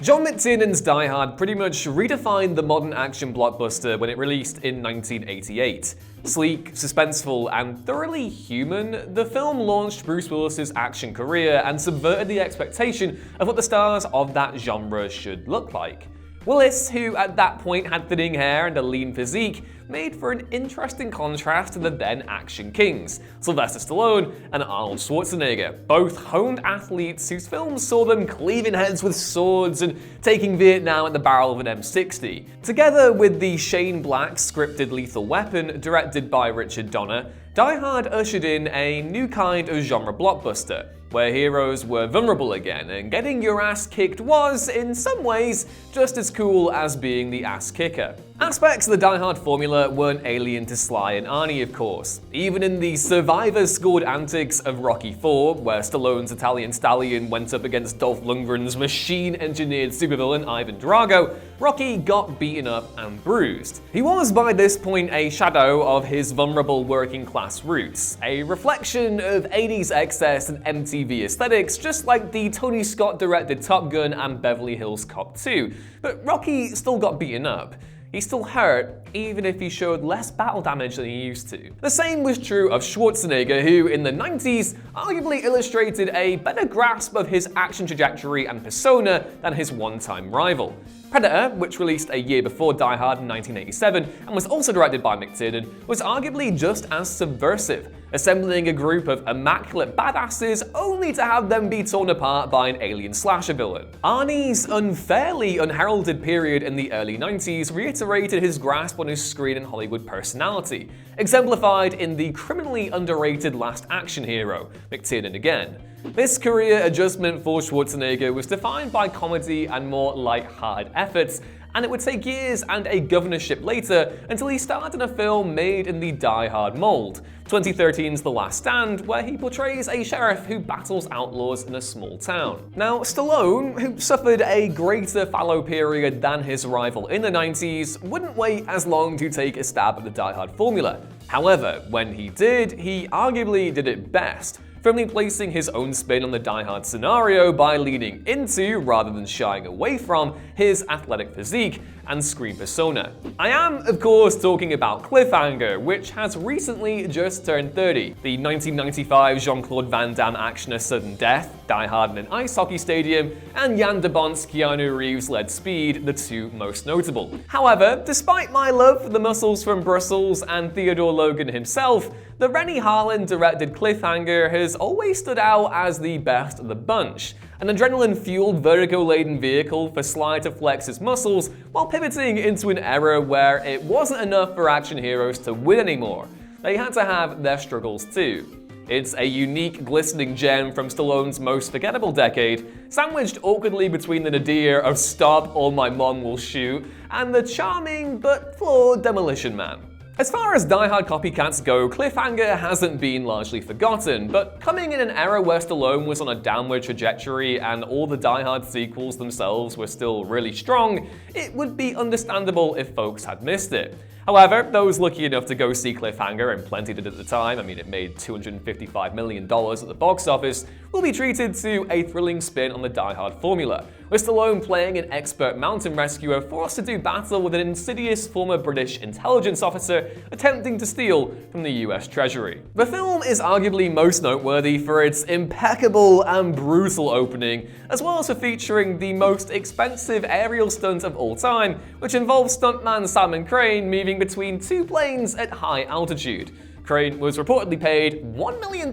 John McTiernan's Die Hard pretty much redefined the modern action blockbuster when it released in 1988. Sleek, suspenseful, and thoroughly human, the film launched Bruce Willis's action career and subverted the expectation of what the stars of that genre should look like. Willis, who at that point had thinning hair and a lean physique, made for an interesting contrast to the then action kings, Sylvester Stallone and Arnold Schwarzenegger, both honed athletes whose films saw them cleaving heads with swords and taking Vietnam at the barrel of an M60. Together with the Shane Black scripted Lethal Weapon, directed by Richard Donner, Die Hard ushered in a new kind of genre blockbuster, where heroes were vulnerable again, and getting your ass kicked was, in some ways, just as cool as being the ass kicker. Aspects of the Die Hard formula weren't alien to Sly and Arnie, of course. Even in the survivor-scored antics of Rocky IV, where Stallone's Italian stallion went up against Dolph Lundgren's machine-engineered supervillain Ivan Drago, Rocky got beaten up and bruised. He was by this point a shadow of his vulnerable working-class roots, a reflection of 80s excess and MTV aesthetics, just like the Tony Scott-directed Top Gun and Beverly Hills Cop 2. But Rocky still got beaten up. He still hurt, even if he showed less battle damage than he used to. The same was true of Schwarzenegger, who in the 90s arguably illustrated a better grasp of his action trajectory and persona than his one-time rival. Predator, which released a year before Die Hard in 1987 and was also directed by McTiernan, was arguably just as subversive, assembling a group of immaculate badasses only to have them be torn apart by an alien slasher villain. Arnie's unfairly unheralded period in the early 90s reiterated his grasp on his screen and Hollywood personality, exemplified in the criminally underrated Last Action Hero, McTiernan again. This career adjustment for Schwarzenegger was defined by comedy and more light-hearted efforts, and it would take years and a governorship later until he starred in a film made in the Die Hard mold, 2013's The Last Stand, where he portrays a sheriff who battles outlaws in a small town. Now, Stallone, who suffered a greater fallow period than his rival in the 90s, wouldn't wait as long to take a stab at the Die Hard formula. However, when he did, he arguably did it best, firmly placing his own spin on the Die Hard scenario by leaning into, rather than shying away from, his athletic physique and screen persona. I am, of course, talking about Cliffhanger, which has recently just turned 30. The 1995 Jean-Claude Van Damme action A Sudden Death, Die Hard in an ice hockey stadium, and Jan de Bont's Keanu Reeves-led Speed, the two most notable. However, despite my love for the muscles from Brussels and Theodore Logan himself, the Rennie Harlin-directed Cliffhanger has always stood out as the best of the bunch. An adrenaline-fueled, vertigo-laden vehicle for Sly to flex his muscles while pivoting into an era where it wasn't enough for action heroes to win anymore. They had to have their struggles too. It's a unique, glistening gem from Stallone's most forgettable decade, sandwiched awkwardly between the nadir of "Stop or my mom will shoot" and the charming but flawed Demolition Man. As far as Die Hard copycats go, Cliffhanger hasn't been largely forgotten, but coming in an era where Stallone was on a downward trajectory and all the Die Hard sequels themselves were still really strong, it would be understandable if folks had missed it. However, those lucky enough to go see Cliffhanger, and plenty did at the time, I mean it made $255 million at the box office, will be treated to a thrilling spin on the Die Hard formula, with Stallone playing an expert mountain rescuer forced to do battle with an insidious former British intelligence officer attempting to steal from the US Treasury. The film is arguably most noteworthy for its impeccable and brutal opening, as well as for featuring the most expensive aerial stunt of all time, which involves stuntman Simon Crane moving between two planes at high altitude. Crane was reportedly paid $1 million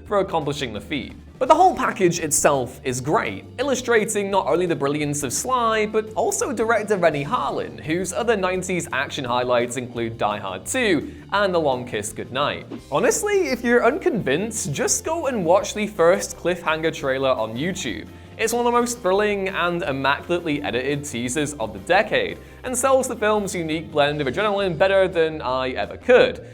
for accomplishing the feat. But the whole package itself is great, illustrating not only the brilliance of Sly, but also director Rennie Harlin, whose other 90s action highlights include Die Hard 2 and The Long Kiss Goodnight. Honestly, if you're unconvinced, just go and watch the first Cliffhanger trailer on YouTube. It's one of the most thrilling and immaculately edited teasers of the decade, and sells the film's unique blend of adrenaline better than I ever could.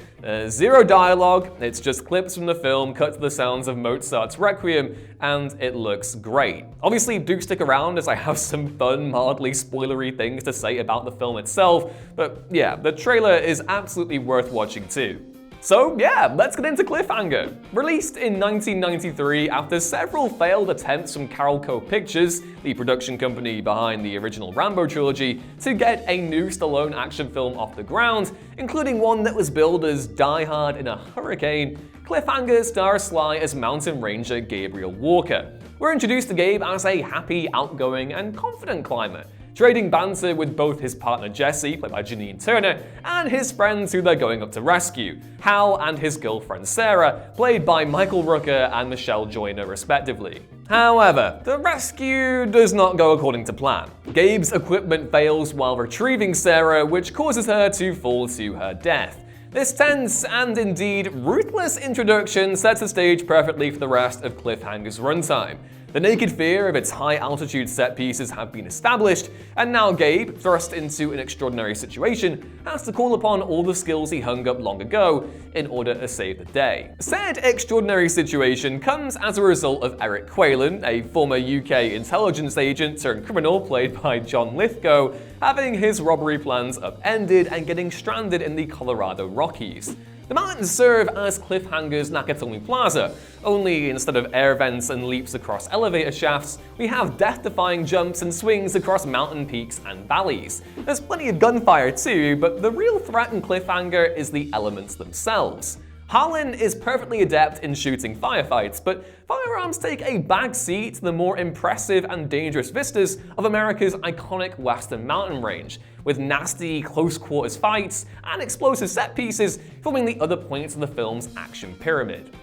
Zero dialogue, it's just clips from the film cut to the sounds of Mozart's Requiem, and it looks great. Obviously, do stick around as I have some fun, mildly spoilery things to say about the film itself, but yeah, the trailer is absolutely worth watching too. So yeah, let's get into Cliffhanger. Released in 1993 after several failed attempts from Carolco Pictures, the production company behind the original Rambo trilogy, to get a new Stallone action film off the ground, including one that was billed as Die Hard in a Hurricane, Cliffhanger stars Sly as mountain ranger Gabriel Walker. We're introduced to Gabe as a happy, outgoing, and confident climber, trading banter with both his partner Jesse, played by Janine Turner, and his friends who they're going up to rescue, Hal and his girlfriend Sarah, played by Michael Rooker and Michelle Joyner respectively. However, the rescue does not go according to plan. Gabe's equipment fails while retrieving Sarah, which causes her to fall to her death. This tense and indeed ruthless introduction sets the stage perfectly for the rest of Cliffhanger's runtime. The naked fear of its high-altitude set pieces have been established, and now Gabe, thrust into an extraordinary situation, has to call upon all the skills he hung up long ago in order to save the day. Said extraordinary situation comes as a result of Eric Quaylen, a former UK intelligence agent turned criminal played by John Lithgow, having his robbery plans upended and getting stranded in the Colorado Rockies. The mountains serve as Cliffhanger's Nakatomi Plaza, only instead of air vents and leaps across elevator shafts, we have death-defying jumps and swings across mountain peaks and valleys. There's plenty of gunfire too, but the real threat in Cliffhanger is the elements themselves. Harlan is perfectly adept in shooting firefights, but firearms take a back seat to the more impressive and dangerous vistas of America's iconic western mountain range, with nasty close-quarters fights and explosive set pieces forming the other points of the film's action pyramid.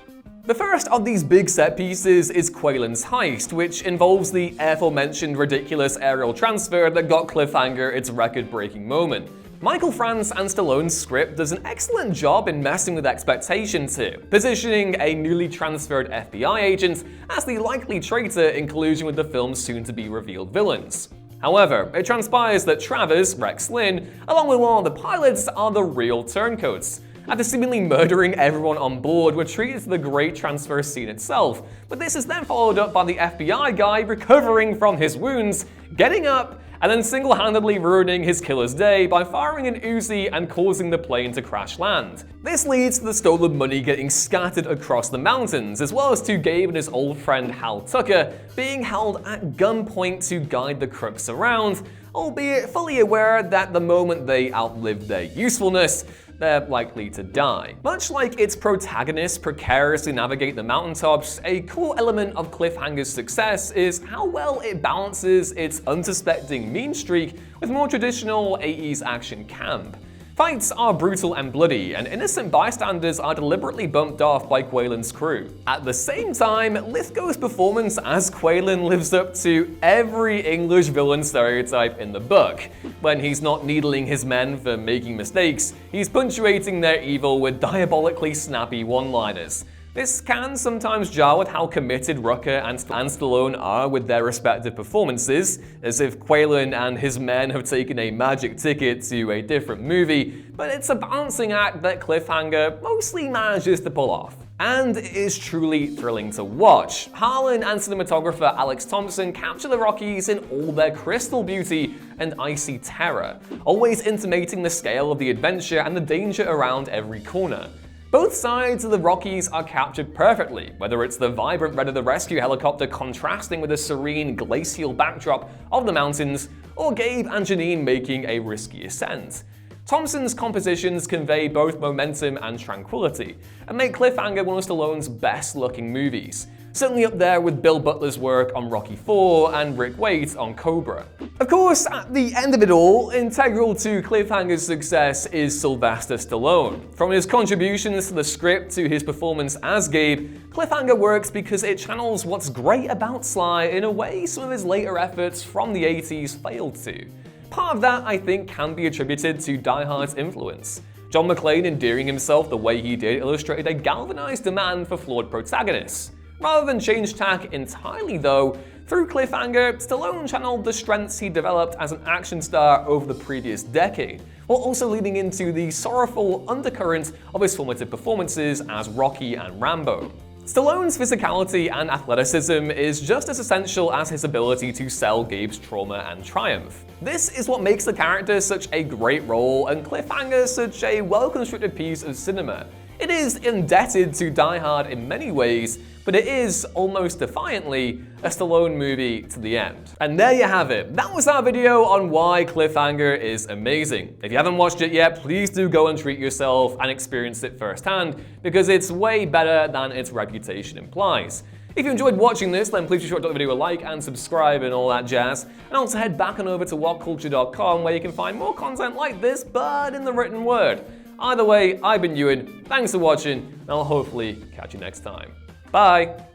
The first of these big set pieces is Quaylen's heist, which involves the aforementioned ridiculous aerial transfer that got Cliffhanger its record-breaking moment. Michael France and Stallone's script does an excellent job in messing with expectations here, positioning a newly transferred FBI agent as the likely traitor in collusion with the film's soon-to-be-revealed villains. However, it transpires that Travers, Rex Lynn, along with one of the pilots, are the real turncoats. After seemingly murdering everyone on board, we're treated to the great transfer scene itself, but this is then followed up by the FBI guy recovering from his wounds, getting up, and then single-handedly ruining his killer's day by firing an Uzi and causing the plane to crash land. This leads to the stolen money getting scattered across the mountains, as well as to Gabe and his old friend Hal Tucker being held at gunpoint to guide the crooks around, albeit fully aware that the moment they outlive their usefulness, they're likely to die. Much like its protagonists precariously navigate the mountaintops, a core element of Cliffhanger's success is how well it balances its unsuspecting mean streak with more traditional 80s action camp. Fights are brutal and bloody, and innocent bystanders are deliberately bumped off by Quaylen's crew. At the same time, Lithgow's performance as Quaylen lives up to every English villain stereotype in the book. When he's not needling his men for making mistakes, he's punctuating their evil with diabolically snappy one-liners. This can sometimes jar with how committed Rooker and Stallone are with their respective performances, as if Quaylen and his men have taken a magic ticket to a different movie, but it's a balancing act that Cliffhanger mostly manages to pull off. And it is truly thrilling to watch. Harlan and cinematographer Alex Thompson capture the Rockies in all their crystal beauty and icy terror, always intimating the scale of the adventure and the danger around every corner. Both sides of the Rockies are captured perfectly, whether it's the vibrant red of the rescue helicopter contrasting with the serene glacial backdrop of the mountains, or Gabe and Janine making a risky ascent. Thompson's compositions convey both momentum and tranquility, and make Cliffhanger one of Stallone's best-looking movies. Certainly up there with Bill Butler's work on Rocky IV and Rick Waite on Cobra. Of course, at the end of it all, integral to Cliffhanger's success is Sylvester Stallone. From his contributions to the script to his performance as Gabe, Cliffhanger works because it channels what's great about Sly in a way some of his later efforts from the 80s failed to. Part of that, I think, can be attributed to Die Hard's influence. John McClane endearing himself the way he did illustrated a galvanized demand for flawed protagonists. Rather than change tack entirely though, through Cliffhanger, Stallone channeled the strengths he developed as an action star over the previous decade, while also leading into the sorrowful undercurrent of his formative performances as Rocky and Rambo. Stallone's physicality and athleticism is just as essential as his ability to sell Gabe's trauma and triumph. This is what makes the character such a great role and Cliffhanger such a well-constructed piece of cinema. It is indebted to Die Hard in many ways, but it is, almost defiantly, a Stallone movie to the end. And there you have it. That was our video on why Cliffhanger is amazing. If you haven't watched it yet, please do go and treat yourself and experience it firsthand, because it's way better than its reputation implies. If you enjoyed watching this, then please be sure to give the video a like and subscribe and all that jazz. And also head back on over to whatculture.com, where you can find more content like this, but in the written word. Either way, I've been Ewan, thanks for watching, and I'll hopefully catch you next time. Bye!